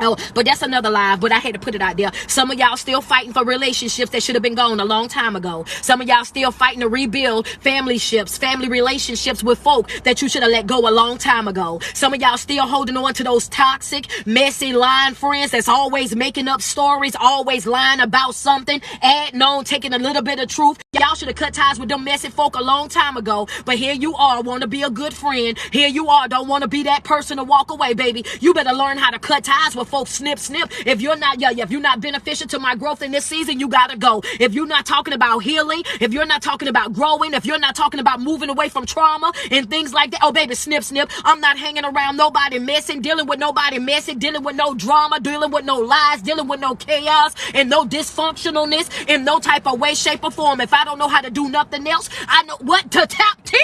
Oh, but that's another live, but I had to put it out there. Some of y'all still fighting for relationships that should have been gone a long time ago. Some of y'all still fighting to rebuild family relationships with folk that you should have let go a long time ago. Some of y'all still holding on to those toxic, messy, lying friends that's always making up stories, always lying about something, adding on, taking a little bit of truth. Y'all should have cut ties with them messy folk a long time ago, but here you are, want to be a good friend. Here you are, don't want to be that person to walk away, baby. You better learn how to cut ties with folks. Snip. If you're not beneficial to my growth in this season, you gotta go. If you're not talking about healing, if you're not talking about growing, if you're not talking about moving away from trauma and things like that, oh baby, snip. I'm not hanging around nobody messing, dealing with nobody messy, dealing with no drama, dealing with no lies, dealing with no chaos and no dysfunctionalness in no type of way, shape, or form. If I don't know how to do nothing else, I know what to top tier.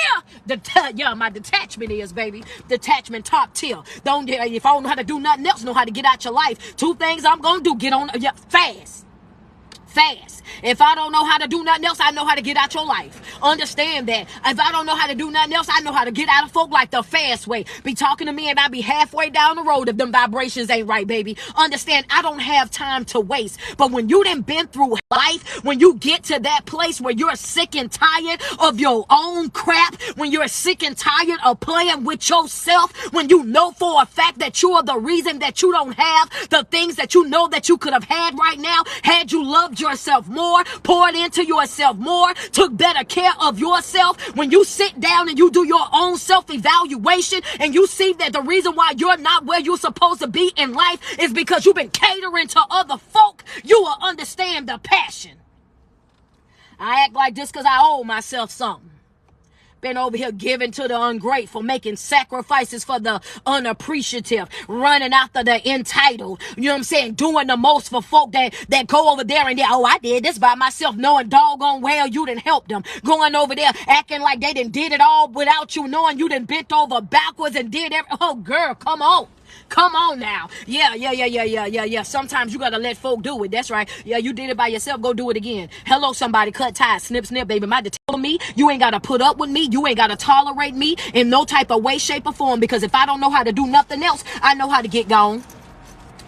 My detachment is, baby. Detachment top tier. If I don't know how to do nothing else, know how to get out your life. Two things I'm gonna do: get on fast. fast. If I don't know how to do nothing else, I know how to get out your life. Understand that. If I don't know how to do nothing else, I know how to get out of folk like the fast way. Be talking to me and I be halfway down the road if them vibrations ain't right, baby. Understand, I don't have time to waste. But when you done been through life, when you get to that place where you're sick and tired of your own crap, when you're sick and tired of playing with yourself, when you know for a fact that you are the reason that you don't have the things that you know that you could have had right now, had you loved yourself more, poured into yourself more, took better care of yourself, when you sit down and you do your own self-evaluation and you see that the reason why you're not where you're supposed to be in life is because you've been catering to other folk, you will understand the passion. I act like this because I owe myself something. Been over here giving to the ungrateful, making sacrifices for the unappreciative, running after the entitled, you know what I'm saying, doing the most for folk that go over there and they, oh, I did this by myself, knowing doggone well you didn't help them, going over there acting like they did it all without you, knowing you bent over backwards and did oh girl, come on. Come on now. Yeah. Sometimes you gotta let folk do it. That's right. Yeah, you did it by yourself. Go do it again. Hello, somebody. Cut ties. Snip, baby. My tell me you ain't gotta put up with me. You ain't gotta tolerate me in no type of way, shape, or form. Because if I don't know how to do nothing else, I know how to get gone.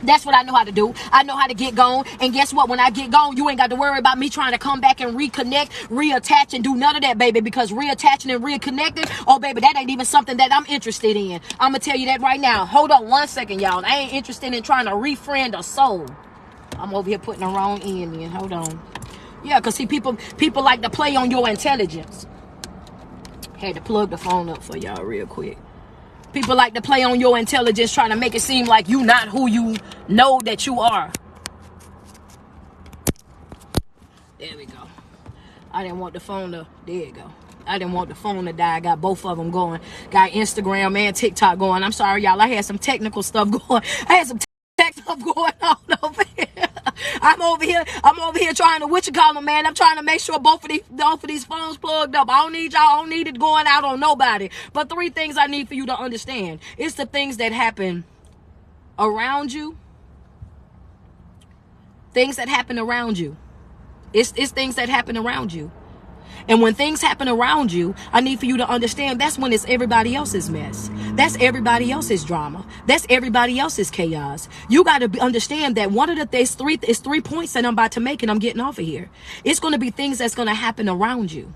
That's what I know how to do. I know how to get gone. And guess what? When I get gone, you ain't got to worry about me trying to come back and reconnect, reattach, and do none of that, baby. Because reattaching and reconnecting, oh, baby, that ain't even something that I'm interested in. I'm going to tell you that right now. Hold on 1 second, y'all. I ain't interested in trying to refriend a soul. I'm over here putting the wrong end in. Hold on. Yeah, because see, people like to play on your intelligence. Had to plug the phone up for y'all real quick. People like to play on your intelligence, trying to make it seem like you not who you know that you are. There we go. I didn't want the phone to, there you go. I didn't want the phone to die. I got both of them going. Got Instagram and TikTok going. I'm sorry, y'all. I had some technical stuff going. I had some tech stuff going on over here. I'm over here trying to, what you call them, man? I'm trying to make sure both of these phones plugged up. I don't need y'all. I don't need it going out on nobody. But 3 things I need for you to understand. It's the things that happen around you. Things that happen around you. It's things that happen around you. And when things happen around you, I need for you to understand that's when it's everybody else's mess. That's everybody else's drama. That's everybody else's chaos. You got to understand that one of the things, 3 points that I'm about to make, and I'm getting off of here. It's going to be things that's going to happen around you.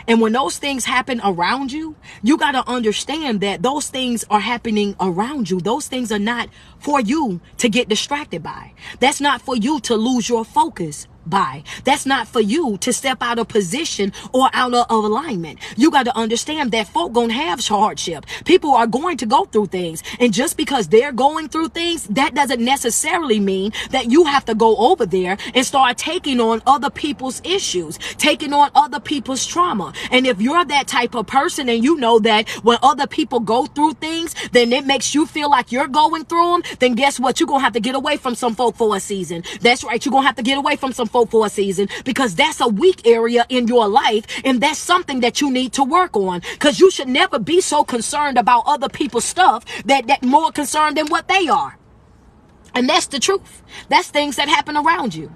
And when those things happen around you, you got to understand that those things are happening around you. Those things are not for you to get distracted by. That's not for you to lose your focus by. That's not for you to step out of position or out of alignment. You got to understand that folk gonna have hardship. People are going to go through things. And just because they're going through things, that doesn't necessarily mean that you have to go over there and start taking on other people's issues, taking on other people's trauma. And if you're that type of person and you know that when other people go through things, then it makes you feel like you're going through them, then guess what? You're gonna have to get away from some folk for a season. That's right. You're gonna have to get away from some folk for a season, because that's a weak area in your life, and that's something that you need to work on, because you should never be so concerned about other people's stuff that more concerned than what they are. And that's the truth. That's things that happen around you.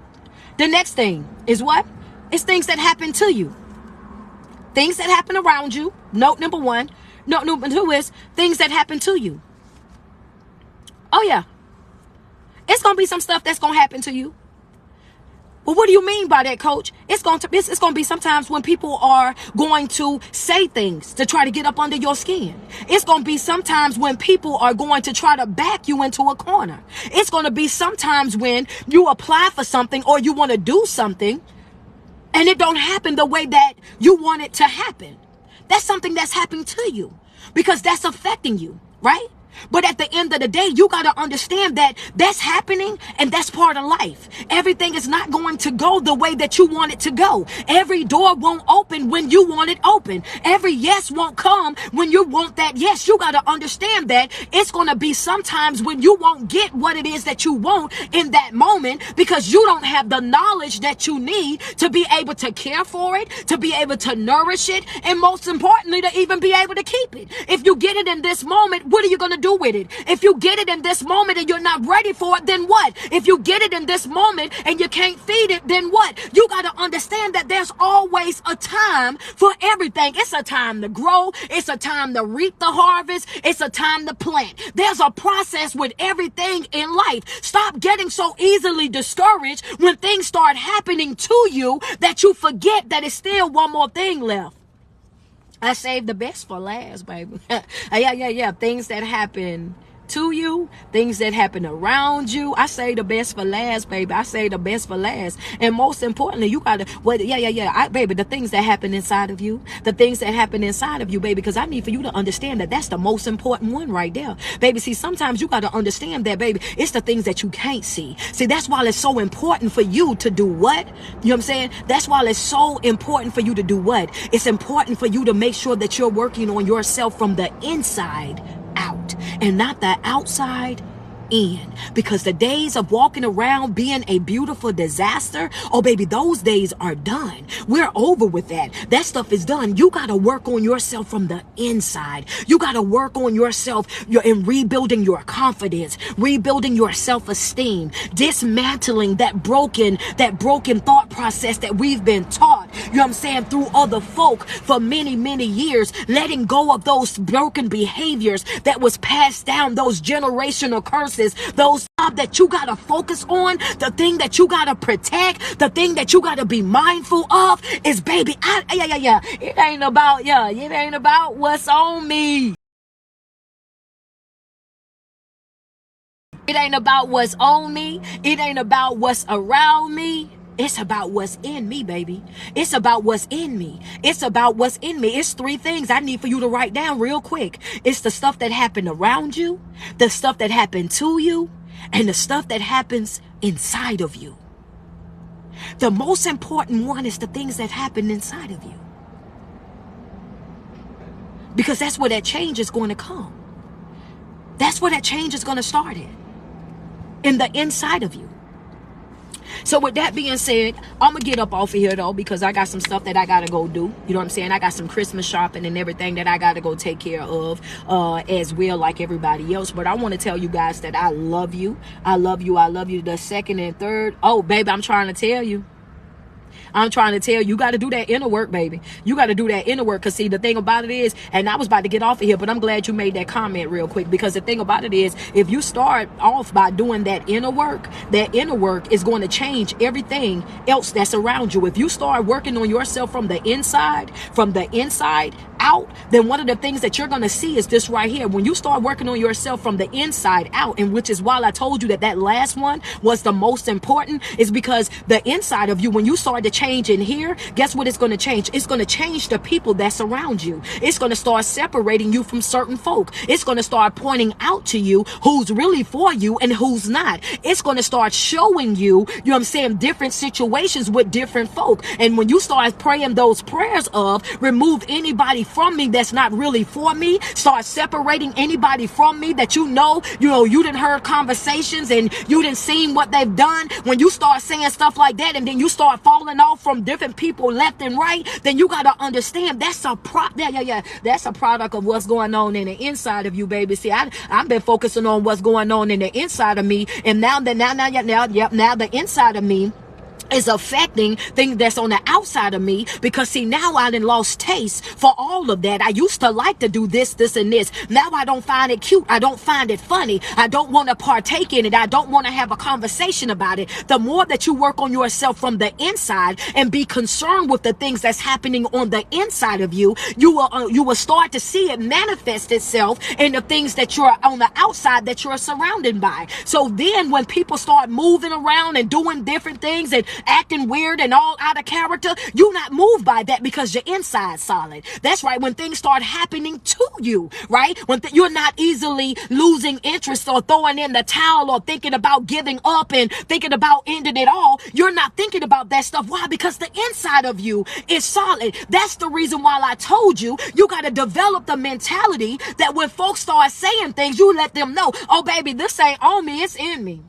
The next thing is what? It's things that happen to you. Things that happen around you. Note number 1. Note number 2 is things that happen to you. Oh yeah. It's going to be some stuff that's going to happen to you. Well, what do you mean by that, coach? It's going to be sometimes when people are going to say things to try to get up under your skin. It's going to be sometimes when people are going to try to back you into a corner. It's going to be sometimes when you apply for something or you want to do something and it don't happen the way that you want it to happen. That's something that's happening to you because that's affecting you, right? But at the end of the day, you got to understand that that's happening and that's part of life. Everything is not going to go the way that you want it to go. Every door won't open when you want it open. Every yes won't come when you want that yes. You got to understand that it's going to be sometimes when you won't get what it is that you want in that moment because you don't have the knowledge that you need to be able to care for it, to be able to nourish it, and most importantly, to even be able to keep it. If you get it in this moment, what are you going to do do with it? If you get it in this moment and you're not ready for it, then what? If you get it in this moment and you can't feed it, then what? You got to understand that there's always a time for everything. It's a time to grow. It's a time to reap the harvest. It's a time to plant. There's a process with everything in life. Stop getting so easily discouraged when things start happening to you that you forget that it's still one more thing left. I saved the best for last, baby. Yeah. Things that happen to you, things that happen around you, I say the best for last, baby. I say the best for last. And most importantly, you gotta, baby, the things that happen inside of you, baby, because I need for you to understand that that's the most important one right there, baby. See, sometimes you gotta understand that, baby, it's the things that you can't see. See, that's why it's so important for you to do what? You know what I'm saying? That's why it's so important for you to do what? It's important for you to make sure that you're working on yourself from the inside out and not the outside in, because the days of walking around being a beautiful disaster, oh baby, those days are done. We're over with that. That stuff is done. You got to work on yourself from the inside. You got to work on yourself in rebuilding your confidence, rebuilding your self-esteem, dismantling that broken thought process that we've been taught, you know what I'm saying, through other folk for many, many years, letting go of those broken behaviors that was passed down, those generational curses, those that you got to focus on, the thing that you got to protect, the thing that you got to be mindful of is, baby, it ain't about what's on me. It ain't about what's on me. It ain't about what's around me. It's about what's in me, baby. It's about what's in me. It's about what's in me. It's three things I need for you to write down real quick. It's the stuff that happened around you, the stuff that happened to you, and the stuff that happens inside of you. The most important one is the things that happen inside of you, because that's where that change is going to come. That's where that change is going to start in the inside of you. So with that being said, I'm going to get up off of here, though, because I got some stuff that I got to go do. You know what I'm saying? I got some Christmas shopping and everything that I got to go take care of as well, like everybody else. But I want to tell you guys that I love you. I love you. I love you. The second and third. Oh, baby, I'm trying to tell you. You got to do that inner work, baby. You got to do that inner work. Because, see, the thing about it is, and I was about to get off of here, but I'm glad you made that comment real quick. Because the thing about it is, if you start off by doing that inner work is going to change everything else that's around you. If you start working on yourself from the inside out, then one of the things that you're going to see is this right here. When you start working on yourself from the inside out, and which is why I told you that last one was the most important, is because the inside of you, when you start to change in here, guess what it's going to change? It's going to change the people that's around you. It's going to start separating you from certain folk. It's going to start pointing out to you who's really for you and who's not. It's going to start showing you, you know what I'm saying, different situations with different folk. And when you start praying those prayers of remove anybody from me that's not really for me, start separating anybody from me that you didn't heard conversations and you didn't seen what they've done. When you start saying stuff like that and then you start falling off from different people left and right, then you got to understand that's a that's a product of what's going on in the inside of you, baby. See, I've been focusing on what's going on in the inside of me, and now the inside of me is affecting things that's on the outside of me, because see, now I done lost taste for all of that. I used to like to do this and this. Now I don't find it cute. I don't find it funny. I don't want to partake in it. I don't want to have a conversation about it. The more that you work on yourself from the inside and be concerned with the things that's happening on the inside of you, you will start to see it manifest itself in the things that you're on the outside that you're surrounded by. So then when people start moving around and doing different things and acting weird and all out of character, you're not moved by that because your inside's solid. That's right. When things start happening to you, right? When you're not easily losing interest or throwing in the towel or thinking about giving up and thinking about ending it all. You're not thinking about that stuff. Why? Because the inside of you is solid. That's the reason why I told you, you got to develop the mentality that when folks start saying things, you let them know, oh baby, this ain't on me, it's in me.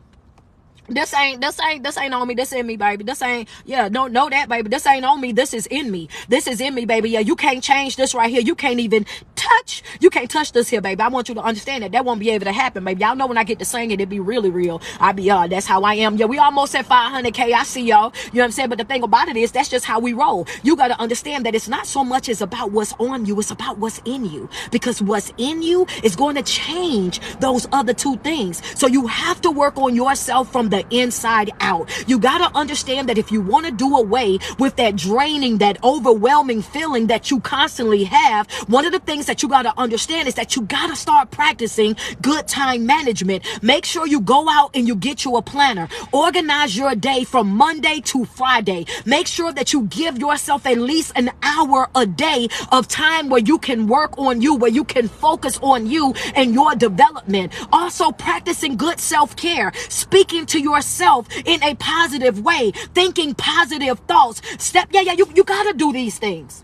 This ain't on me. This in me, baby. This ain't, know that, baby. This ain't on me. This is in me. This is in me, baby. Yeah, you can't change this right here. You can't even touch. You can't touch this here, baby. I want you to understand that won't be able to happen, baby. Y'all know when I get to singing, it be really real. I be, that's how I am. Yeah, we almost at 500K. I see y'all. You know what I'm saying? But the thing about it is, that's just how we roll. You got to understand that it's not so much as about what's on you. It's about what's in you. Because what's in you is going to change those other two things. So you have to work on yourself from the inside out. You got to understand that if you want to do away with that draining, that overwhelming feeling that you constantly have, one of the things that you got to understand is that you got to start practicing good time management. Make sure you go out and you get you a planner. Organize your day from Monday to Friday. Make sure that you give yourself at least an hour a day of time where you can work on you, where you can focus on you and your development. Also, practicing good self-care, speaking to yourself in a positive way, thinking positive thoughts. You got to do these things.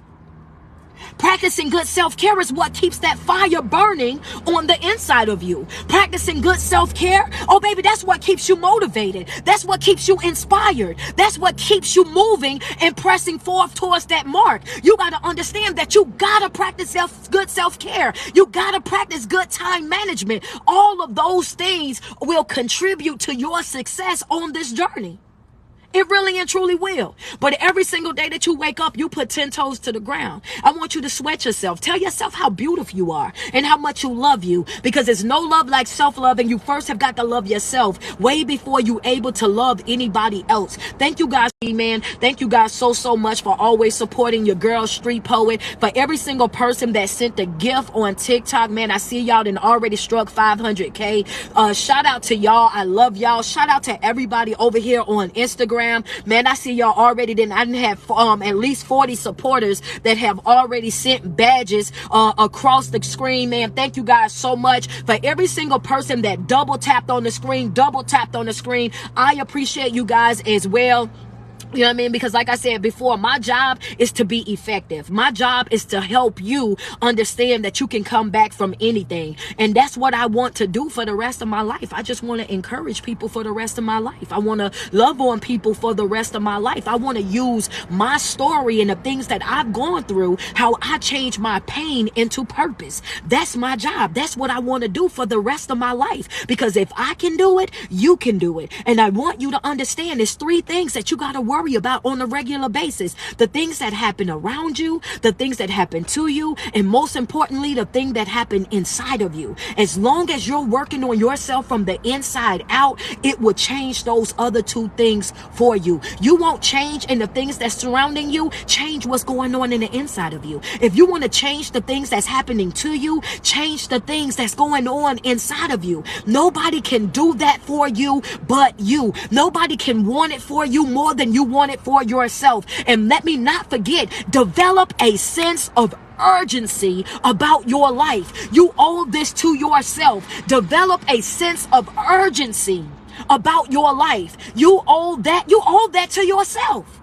Practicing good self-care is what keeps that fire burning on the inside of you. Practicing good self-care, oh baby, that's what keeps you motivated. That's what keeps you inspired. That's what keeps you moving and pressing forth towards that mark. You got to understand that you got to practice good self-care. You got to practice good time management. All of those things will contribute to your success on this journey. It really and truly will. But every single day that you wake up, you put 10 toes to the ground. I want you to sweat yourself. Tell yourself how beautiful you are and how much you love you, because there's no love like self-love, and you first have got to love yourself way before you able to love anybody else. Thank you guys, man. Thank you guys so much for always supporting your girl, Street Poet. For every single person that sent a gift on TikTok, man, I see y'all done already struck 500K. Shout out to y'all. I love y'all. Shout out to everybody over here on Instagram. Man, I see y'all already. I didn't have at least 40 supporters that have already sent badges across the screen. Man, thank you guys so much. For every single person that double tapped on the screen, I appreciate you guys as well. You know what I mean? Because like I said before, my job is to be effective. My job is to help you understand that you can come back from anything. And that's what I want to do for the rest of my life. I just want to encourage people for the rest of my life. I want to love on people for the rest of my life. I want to use my story and the things that I've gone through, how I changed my pain into purpose. That's my job. That's what I want to do for the rest of my life. Because if I can do it, you can do it. And I want you to understand there's 3 things that you got to worry about on a regular basis. The things that happen around you, the things that happen to you, and most importantly, the thing that happen inside of you. As long as you're working on yourself from the inside out, it will change those other 2 things for you. You won't change in the things that's surrounding you. Change what's going on in the inside of you. If you want to change the things that's happening to you, change the things that's going on inside of you. Nobody can do that for you but you. Nobody can want it for you more than you want it for yourself. And let me not forget, develop a sense of urgency about your life. You owe this to yourself. Develop a sense of urgency about your life. You owe that to yourself.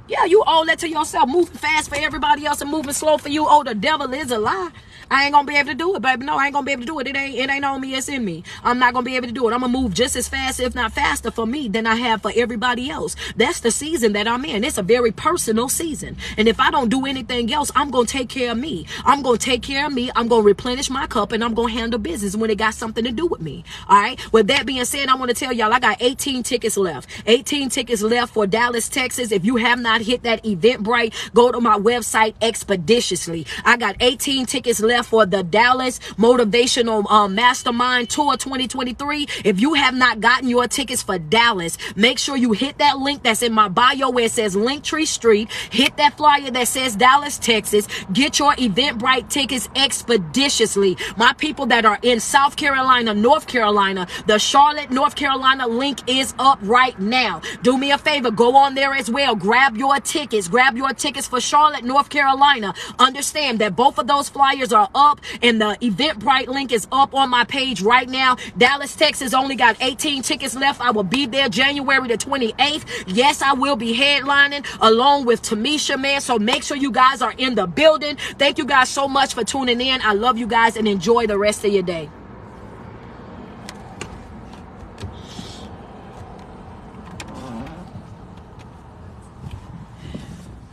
Yeah, you owe that to yourself. Moving fast for everybody else and moving slow for you. Oh, the devil is a lie. I ain't gonna be able to do it, baby. No, I ain't gonna be able to do it. It ain't on me, it's in me. I'm not gonna be able to do it. I'm gonna move just as fast, if not faster, for me than I have for everybody else. That's the season that I'm in. It's a very personal season. And if I don't do anything else, I'm gonna take care of me. I'm gonna take care of me. I'm gonna replenish my cup, and I'm gonna handle business when it got something to do with me. All right. With that being said, I want to tell y'all I got 18 tickets left. 18 tickets left for Dallas, Texas. If you have not hit that Eventbrite, go to my website expeditiously. I got 18 tickets left for the Dallas Motivational Mastermind Tour 2023. If you have not gotten your tickets for Dallas, make sure you hit that link that's in my bio where it says Linktree Street. Hit that flyer that says Dallas, Texas. Get your Eventbrite tickets expeditiously. My people that are in South Carolina, North Carolina, the Charlotte, North Carolina link is up right now. Do me a favor, go on there as well. Grab your tickets. Grab your tickets for Charlotte, North Carolina. Understand that both of those flyers are up, and the Eventbrite link is up on my page right now. Dallas, Texas only got 18 tickets left. I will be there January the 28th. Yes, I will be headlining along with Tamisha, man. So make sure you guys are in the building. Thank you guys so much for tuning in. I love you guys, and enjoy the rest of your day.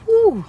Whew.